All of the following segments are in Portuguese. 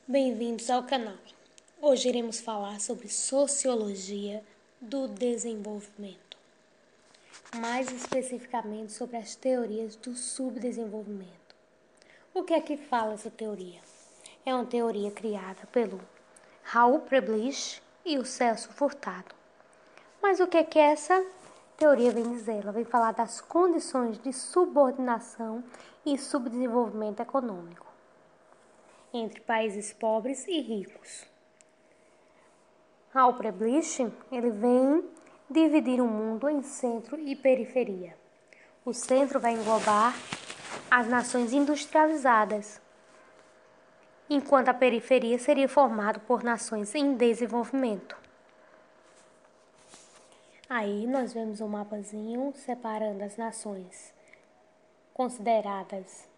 Bem-vindos ao canal. Hoje iremos falar sobre Sociologia do Desenvolvimento, mais especificamente sobre as teorias do subdesenvolvimento. O que é que fala essa teoria? É uma teoria criada pelo Raul Preblish e o Celso Furtado. Mas o que é que essa teoria vem dizer? Ela vem falar das condições de subordinação e subdesenvolvimento econômico entre países pobres e ricos. Raul Preblish, ele vem dividir o mundo em centro e periferia. O centro vai englobar as nações industrializadas, enquanto a periferia seria formada por nações em desenvolvimento. Aí nós vemos um mapazinho separando as nações consideradas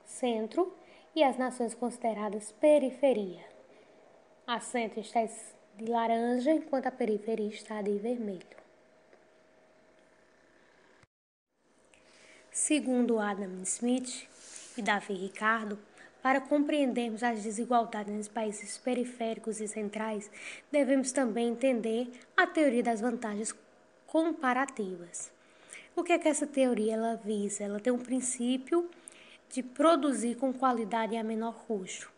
centro e as nações consideradas periferia. A centro está de laranja, enquanto a periferia está de vermelho. Segundo Adam Smith e Davi Ricardo, para compreendermos as desigualdades nos países periféricos e centrais, devemos também entender a teoria das vantagens comparativas. O que é que essa teoria ela visa? Ela tem um princípio de produzir com qualidade e a menor custo.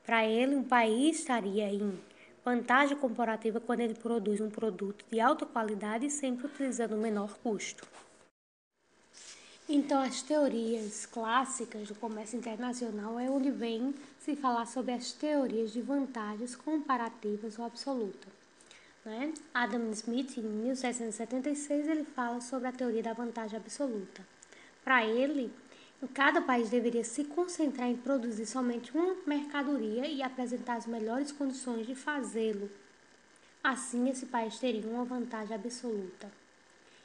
Para ele, um país estaria em vantagem comparativa quando ele produz um produto de alta qualidade e sempre utilizando o menor custo. Então, as teorias clássicas do comércio internacional é onde vem se falar sobre as teorias de vantagens comparativas ou absoluta. Adam Smith, em 1776, ele fala sobre a teoria da vantagem absoluta. Para ele, cada país deveria se concentrar em produzir somente uma mercadoria e apresentar as melhores condições de fazê-lo. Assim, esse país teria uma vantagem absoluta.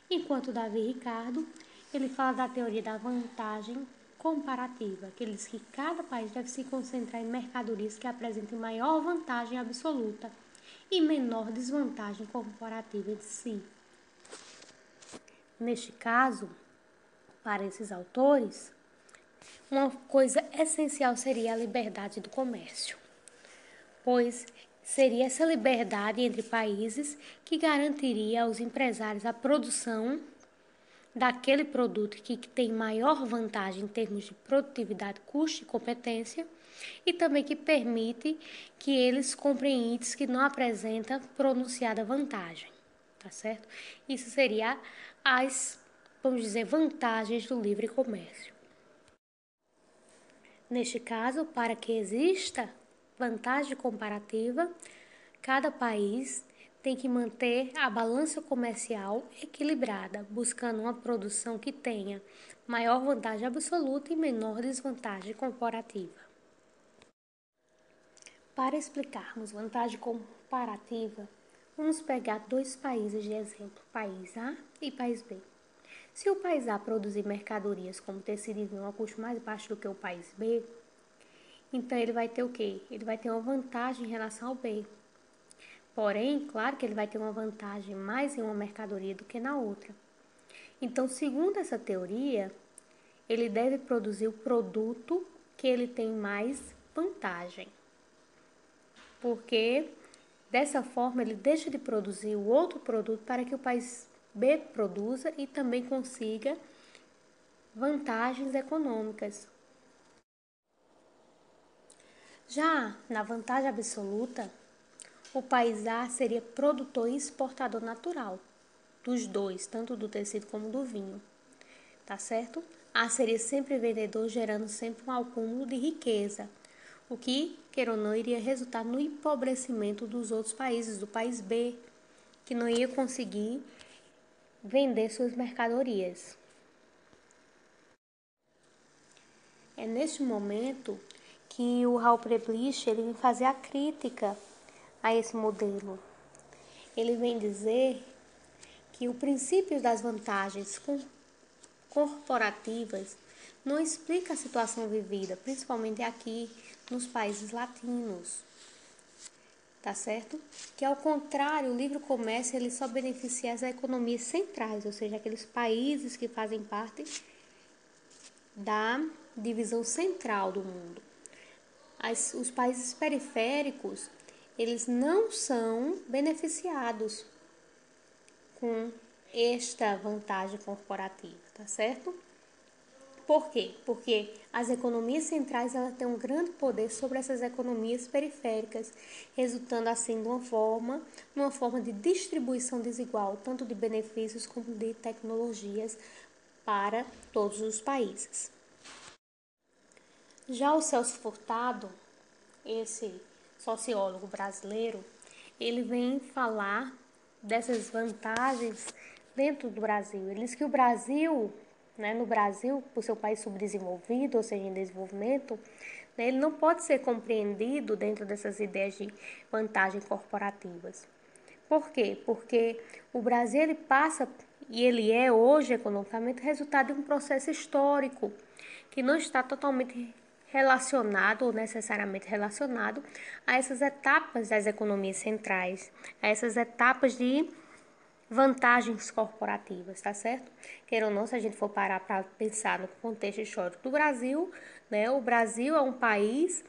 Enquanto Davi Ricardo, ele fala da teoria da vantagem comparativa, que ele diz que cada país deve se concentrar em mercadorias que apresentem maior vantagem absoluta e menor desvantagem comparativa de si. Neste caso, para esses autores, uma coisa essencial seria a liberdade do comércio, pois seria essa liberdade entre países que garantiria aos empresários a produção daquele produto que tem maior vantagem em termos de produtividade, custo e competência, e também que permite que eles comprem itens que não apresentam pronunciada vantagem, tá certo? Isso seria vamos dizer, vantagens do livre comércio. Neste caso, para que exista vantagem comparativa, cada país tem que manter a balança comercial equilibrada, buscando uma produção que tenha maior vantagem absoluta e menor desvantagem comparativa. Para explicarmos vantagem comparativa, vamos pegar dois países de exemplo, país A e país B. Se o país A produzir mercadorias como tecido e vinho a custo mais baixo do que o país B, então ele vai ter o quê? Ele vai ter uma vantagem em relação ao B. Porém, claro que ele vai ter uma vantagem mais em uma mercadoria do que na outra. Então, segundo essa teoria, ele deve produzir o produto que ele tem mais vantagem. Porque, dessa forma, ele deixa de produzir o outro produto para que o país B produza e também consiga vantagens econômicas. Já na vantagem absoluta, o país A seria produtor e exportador natural dos dois, tanto do tecido como do vinho, tá certo? A seria sempre vendedor, gerando sempre um acúmulo de riqueza, o que, queira ou não, iria resultar no empobrecimento dos outros países, do país B, que não ia conseguir vender suas mercadorias. É neste momento que o Raul Preblish ele vem fazer a crítica a esse modelo. Ele vem dizer que o princípio das vantagens corporativas não explica a situação vivida, principalmente aqui nos países latinos, tá certo? Que ao contrário, o livre comércio ele só beneficia as economias centrais, ou seja, aqueles países que fazem parte da divisão central do mundo. os países periféricos, eles não são beneficiados com esta vantagem corporativa, tá certo? Por quê? Porque as economias centrais elas têm um grande poder sobre essas economias periféricas, resultando assim de uma forma de distribuição desigual, tanto de benefícios como de tecnologias para todos os países. Já o Celso Furtado, esse sociólogo brasileiro, ele vem falar dessas vantagens dentro do Brasil. Ele diz que o Brasil, no Brasil, por ser um país subdesenvolvido, ou seja, em desenvolvimento, ele não pode ser compreendido dentro dessas ideias de vantagens corporativas. Por quê? Porque o Brasil ele passa, e ele é hoje economicamente, resultado de um processo histórico que não está totalmente relacionado ou necessariamente relacionado a essas etapas das economias centrais, a essas etapas de vantagens corporativas, tá certo? Queira ou não, se a gente for parar para pensar no contexto histórico do Brasil, o Brasil é um país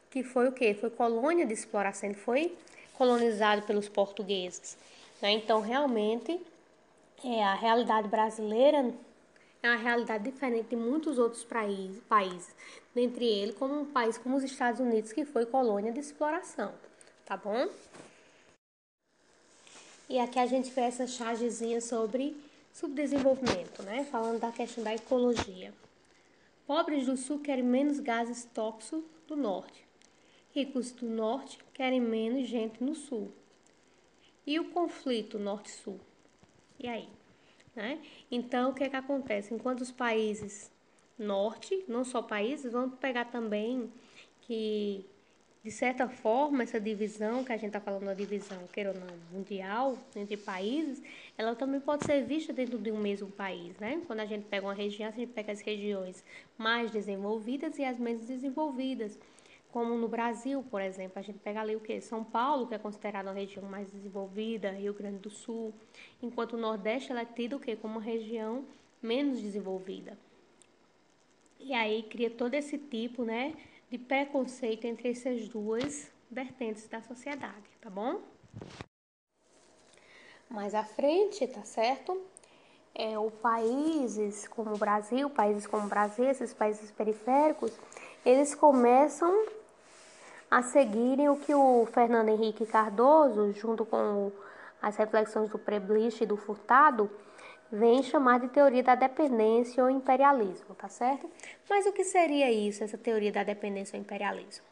que foi o quê? Foi colônia de exploração, ele foi colonizado pelos portugueses, Então, realmente, a realidade brasileira é uma realidade diferente de muitos outros países, dentre eles como um país como os Estados Unidos, que foi colônia de exploração, tá bom? E aqui a gente vê essa chargezinha sobre subdesenvolvimento, falando da questão da ecologia. Pobres do sul querem menos gases tóxicos do norte. Ricos do norte querem menos gente no sul. E o conflito norte-sul? E aí? Então, o que acontece? Enquanto os países norte, não só países, vamos pegar também que, de certa forma, essa divisão, que a gente está falando da divisão, queira ou não, mundial, entre países, ela também pode ser vista dentro de um mesmo país, Quando a gente pega uma região, a gente pega as regiões mais desenvolvidas e as menos desenvolvidas. Como no Brasil, por exemplo, a gente pega ali o quê? São Paulo, que é considerada uma região mais desenvolvida, Rio Grande do Sul, enquanto o Nordeste ela é tida o quê? Como uma região menos desenvolvida. E aí cria todo esse tipo, de preconceito entre essas duas vertentes da sociedade, tá bom? Mais à frente, tá certo? Países como o Brasil, esses países periféricos, eles começam a seguirem o que o Fernando Henrique Cardoso, junto com as reflexões do Preblicht e do Furtado, vem chamar de teoria da dependência ou imperialismo, tá certo? Mas o que seria isso, essa teoria da dependência ou imperialismo?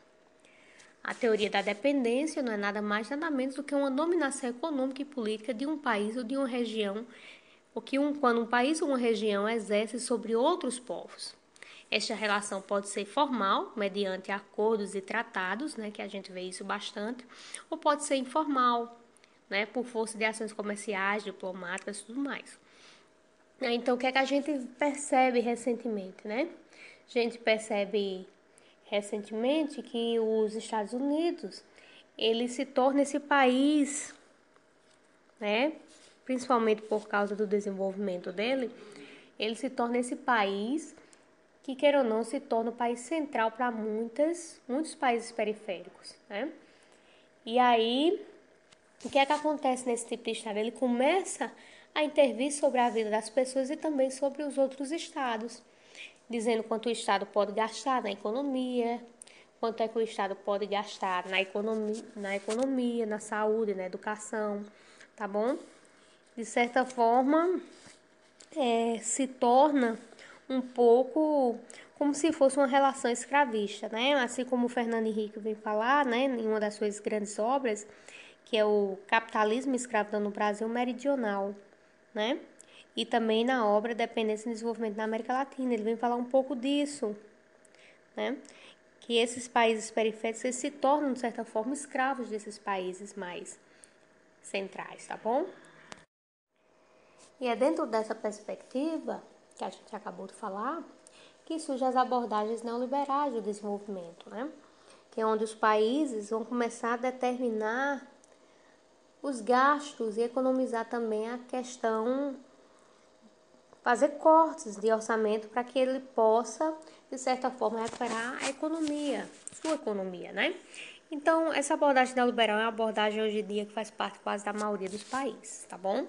A teoria da dependência não é nada mais, nada menos do que uma dominação econômica e política de um país ou de uma região, quando um país ou uma região exerce sobre outros povos. Esta relação pode ser formal, mediante acordos e tratados, que a gente vê isso bastante, ou pode ser informal, por força de ações comerciais, diplomáticas e tudo mais. Então, o que é que a gente percebe recentemente, A gente percebe recentemente que os Estados Unidos, ele se torna esse país, principalmente por causa do desenvolvimento dele, ele se torna esse país que, queira ou não, se torna o país central para muitos países periféricos, E aí, o que é que acontece nesse tipo de estado? Ele começa a intervir sobre a vida das pessoas e também sobre os outros estados, dizendo quanto o estado pode gastar na economia, quanto é que o estado pode gastar na economia, na saúde, na educação, tá bom? De certa forma, se torna um pouco como se fosse uma relação escravista, Assim como o Fernando Henrique vem falar, em uma das suas grandes obras, que é o Capitalismo e Escravidão no Brasil Meridional, E também na obra Dependência e Desenvolvimento na América Latina, ele vem falar um pouco disso, Que esses países periféricos se tornam, de certa forma, escravos desses países mais centrais, tá bom? E é dentro dessa perspectiva, que a gente acabou de falar, que surgem as abordagens neoliberais do desenvolvimento, Que é onde os países vão começar a determinar os gastos e economizar também a questão, fazer cortes de orçamento para que ele possa de certa forma, recuperar a economia, sua economia, né? Então, essa abordagem neoliberal é uma abordagem hoje em dia que faz parte quase da maioria dos países, tá bom?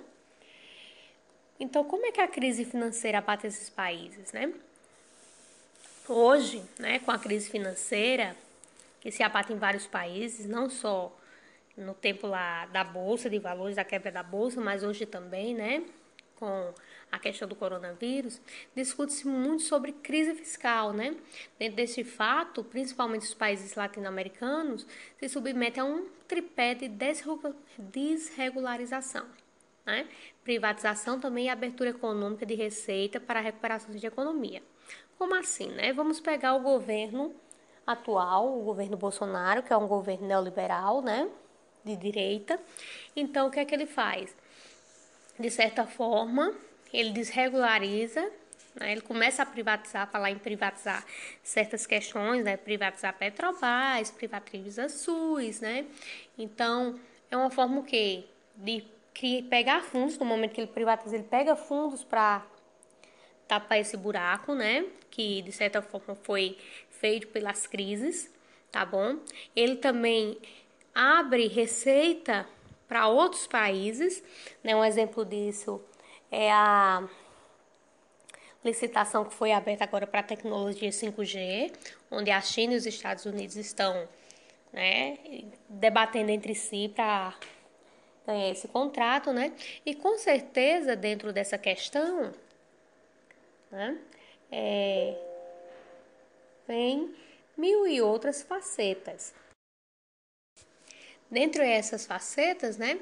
Então, como é que a crise financeira abate esses países, né? Hoje, né, com a crise financeira, que se abate em vários países, não só no tempo lá da Bolsa de Valores, da quebra da Bolsa, mas hoje também, né, com a questão do coronavírus, discute-se muito sobre crise fiscal, né? Dentro desse fato, principalmente os países latino-americanos se submetem a um tripé de desregularização, né? Privatização também e abertura econômica de receita para a recuperação de economia. Como assim, né? Vamos pegar o governo atual, o governo Bolsonaro, que é um governo neoliberal, né? De direita. Então, o que é que ele faz? De certa forma, ele desregulariza, né? Ele começa a privatizar, falar em privatizar certas questões, né? Privatizar Petrobras, privatiza SUS, né? Então, é uma forma o quê? De pegar fundos, no momento que ele privatiza, ele pega fundos para tapar esse buraco, né? Que de certa forma foi feito pelas crises, tá bom? Ele também abre receita para outros países, né? Um exemplo disso é a licitação que foi aberta agora para a tecnologia 5G, onde a China e os Estados Unidos estão, né, debatendo entre si para ganhar esse contrato, né? E com certeza dentro dessa questão, né, vem mil e outras facetas. Dentro dessas facetas, né,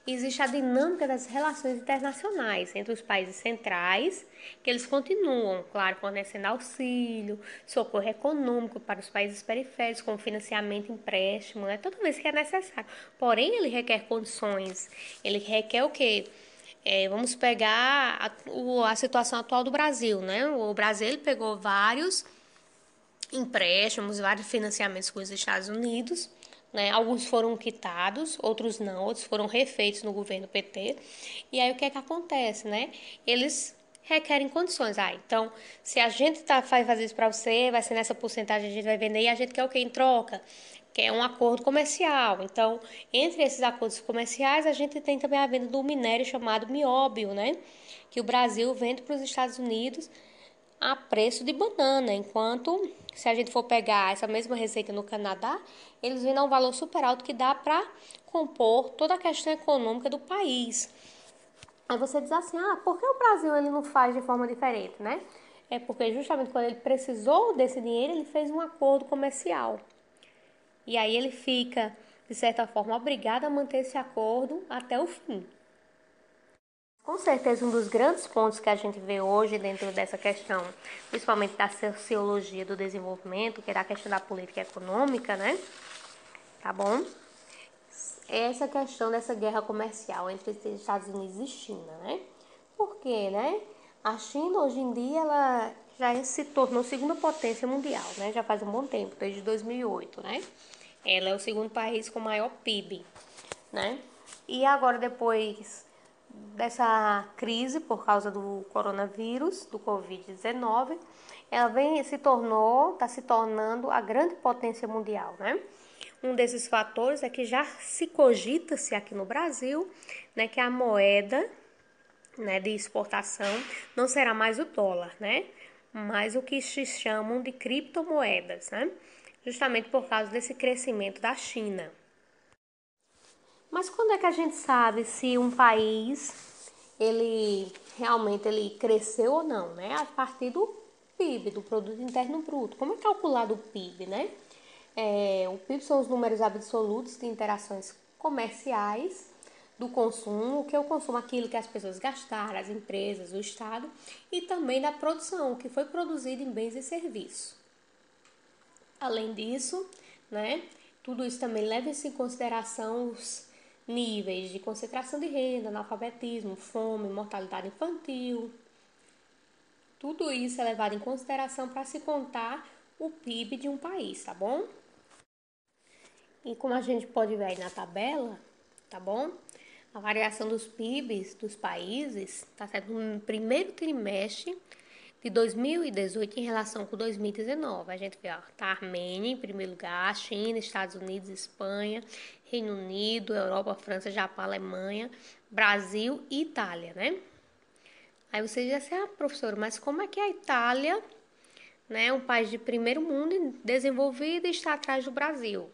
existe a dinâmica das relações internacionais entre os países centrais, que eles continuam, claro, fornecendo auxílio, socorro econômico para os países periféricos, com financiamento, empréstimo, né, toda vez que é necessário. Porém, ele requer condições, ele requer o quê? Vamos pegar a situação atual do Brasil, né? O Brasil ele pegou vários empréstimos, vários financiamentos com os Estados Unidos, né? Alguns foram quitados, outros não, outros foram refeitos no governo PT. E aí o que é que acontece, né? Eles requerem condições. Então, se a gente vai fazer isso para você, vai ser nessa porcentagem a gente vai vender e a gente quer o que em troca? Quer um acordo comercial. Então, entre esses acordos comerciais, a gente tem também a venda do minério chamado mióbio, né? Que o Brasil vende para os Estados Unidos a preço de banana, enquanto se a gente for pegar essa mesma receita no Canadá, eles vendem um valor super alto que dá para compor toda a questão econômica do país. Aí você diz assim, por que o Brasil ele não faz de forma diferente, né? É porque justamente quando ele precisou desse dinheiro, ele fez um acordo comercial. E aí ele fica, de certa forma, obrigado a manter esse acordo até o fim. Com certeza, um dos grandes pontos que a gente vê hoje dentro dessa questão, principalmente da sociologia do desenvolvimento, que é a questão da política econômica, né? Tá bom? É essa questão dessa guerra comercial entre os Estados Unidos e China, né? Por quê, né? A China, hoje em dia, ela já se tornou segunda potência mundial, né? Já faz um bom tempo, desde 2008, né? Ela é o segundo país com maior PIB, né? E agora, depois dessa crise por causa do coronavírus, do Covid-19, ela está se tornando a grande potência mundial, né? Um desses fatores é que já se cogita-se aqui no Brasil, né, que a moeda, né, de exportação não será mais o dólar, né? Mas o que se chamam de criptomoedas, né? Justamente por causa desse crescimento da China. Mas quando é que a gente sabe se um país ele realmente ele cresceu ou não, né? A partir do PIB, do Produto Interno Bruto. Como é calculado o PIB, né? O PIB são os números absolutos de interações comerciais do consumo, que é o consumo, aquilo que as pessoas gastaram, as empresas, o Estado, e também da produção, o que foi produzido em bens e serviços. Além disso, né, tudo isso também leva-se em consideração os níveis de concentração de renda, analfabetismo, fome, mortalidade infantil. Tudo isso é levado em consideração para se contar o PIB de um país, tá bom? E como a gente pode ver aí na tabela, tá bom? A variação dos PIBs dos países está sendo no primeiro trimestre de 2018 em relação com 2019. A gente vê, ó, tá a Armênia em primeiro lugar, China, Estados Unidos, Espanha, Reino Unido, Europa, França, Japão, Alemanha, Brasil e Itália, né? Aí você diz assim, professora, mas como é que a Itália, né, um país de primeiro mundo desenvolvido, está atrás do Brasil,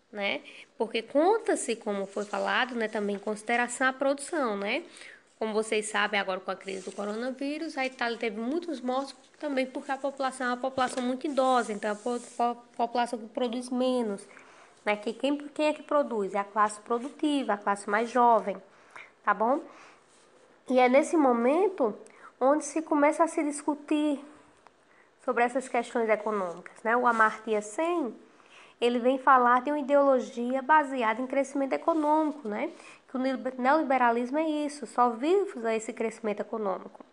né? Porque conta-se, como foi falado, né, também em consideração a produção, né? Como vocês sabem, agora com a crise do coronavírus, a Itália teve muitos mortos também porque a população é uma população muito idosa, então é a população que produz menos, né? Quem é que produz? É a classe produtiva, a classe mais jovem, tá bom? E é nesse momento onde se começa a se discutir sobre essas questões econômicas, né? O Amartya Sen, ele vem falar de uma ideologia baseada em crescimento econômico, né? Que o neoliberalismo é isso, só visa esse crescimento econômico,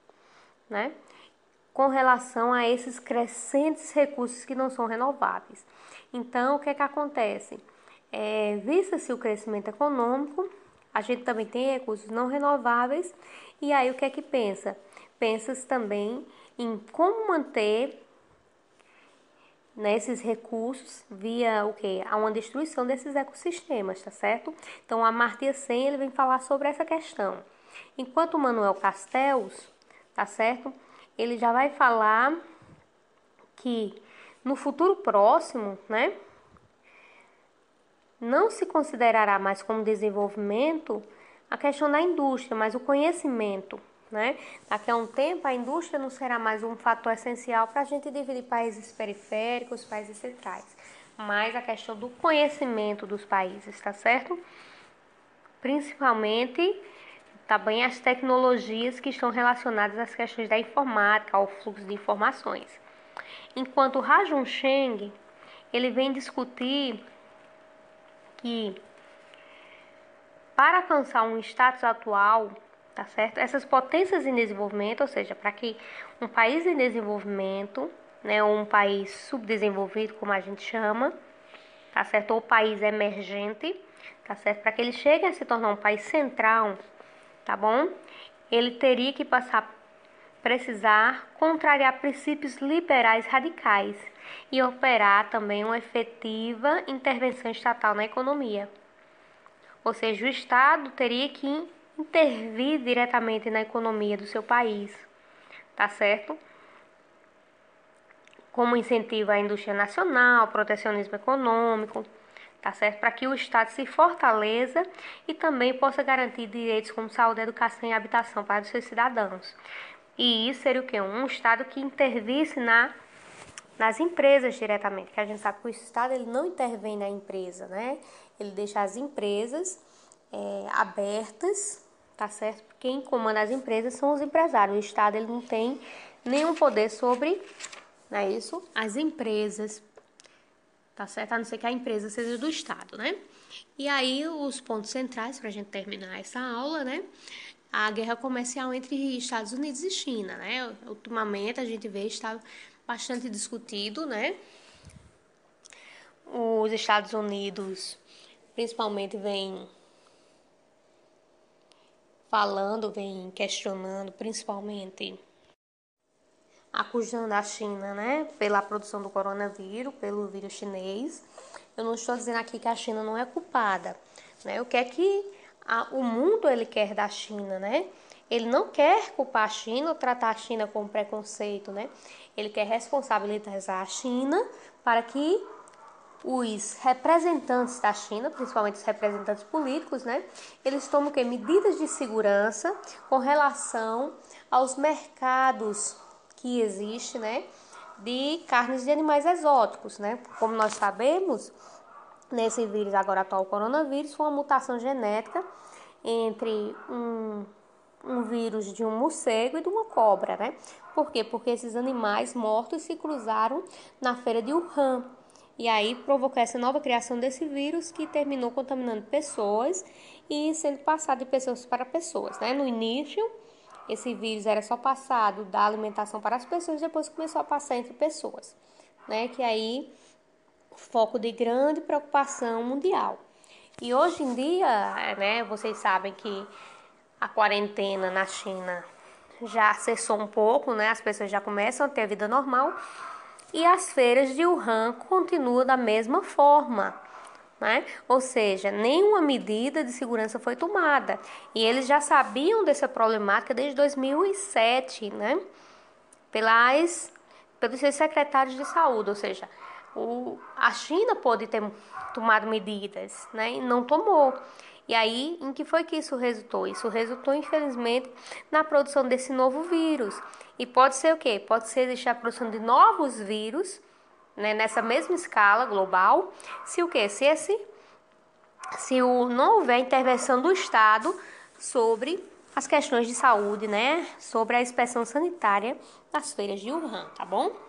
né? Com relação a esses crescentes recursos que não são renováveis. Então, o que é que acontece? Vista-se o crescimento econômico, a gente também tem recursos não renováveis, e aí o que é que pensa? Pensa-se também em como manter nesses recursos via o quê? A uma destruição desses ecossistemas, tá certo? Então, a Amartya Sen, ele vem falar sobre essa questão. Enquanto o Manuel Castells, tá certo? Ele já vai falar que no futuro próximo, né, não se considerará mais como desenvolvimento a questão da indústria, mas o conhecimento, né? Daqui a um tempo, a indústria não será mais um fator essencial para a gente dividir países periféricos, países centrais, mas a questão do conhecimento dos países, tá certo? Principalmente também as tecnologias que estão relacionadas às questões da informática, ao fluxo de informações. Enquanto Rajun Cheng, ele vem discutir que para alcançar um status atual, tá certo? Essas potências em desenvolvimento, ou seja, para que um país em desenvolvimento, né, ou um país subdesenvolvido, como a gente chama, tá certo? Ou país emergente, tá certo? Para que ele chegue a se tornar um país central, tá bom? Ele teria que precisar contrariar princípios liberais radicais e operar também uma efetiva intervenção estatal na economia. Ou seja, o Estado teria que intervir diretamente na economia do seu país, tá certo? Como incentivo à indústria nacional, protecionismo econômico, tá certo? Para que o Estado se fortaleça e também possa garantir direitos como saúde, educação e habitação para os seus cidadãos. E isso seria o quê? Um Estado que intervisse nas empresas diretamente, que a gente sabe que o Estado ele não intervém na empresa, né? Ele deixa as empresas abertas, tá certo? Quem comanda as empresas são os empresários. O Estado ele não tem nenhum poder sobre, não é isso? As empresas, tá certo? A não ser que a empresa seja do Estado, né? E aí os pontos centrais para a gente terminar essa aula, né? A guerra comercial entre Estados Unidos e China, né? Ultimamente a gente vê está bastante discutido, né? Os Estados Unidos, principalmente, vem falando, vem questionando, principalmente acusando a China, né, pela produção do coronavírus, pelo vírus chinês. Eu não estou dizendo aqui que a China não é culpada, né? O que é que o mundo ele quer da China, né? Ele não quer culpar a China ou tratar a China com preconceito, né? Ele quer responsabilizar a China para que os representantes da China, principalmente os representantes políticos, né, eles tomam medidas de segurança com relação aos mercados que existem, né, de carnes de animais exóticos, né? Como nós sabemos, nesse vírus agora atual, o coronavírus, foi uma mutação genética entre um vírus de um morcego e de uma cobra, né? Por quê? Porque esses animais mortos se cruzaram na feira de Wuhan. E aí provocou essa nova criação desse vírus que terminou contaminando pessoas e sendo passado de pessoas para pessoas, né? No início, esse vírus era só passado da alimentação para as pessoas, depois começou a passar entre pessoas, né? Que aí foco de grande preocupação mundial. E hoje em dia, né, vocês sabem que a quarentena na China já cessou um pouco, né? As pessoas já começam a ter a vida normal e as feiras de Wuhan continuam da mesma forma, né? Ou seja, nenhuma medida de segurança foi tomada e eles já sabiam dessa problemática desde 2007, né? Pelos seus secretários de saúde, ou seja, a China pode ter tomado medidas, né? E não tomou. E aí, em que foi que isso resultou? Isso resultou, infelizmente, na produção desse novo vírus. E pode ser o quê? Pode ser a produção de novos vírus, né, nessa mesma escala global, se o quê? Não houver intervenção do Estado sobre as questões de saúde, né? Sobre a inspeção sanitária das feiras de Wuhan, tá bom?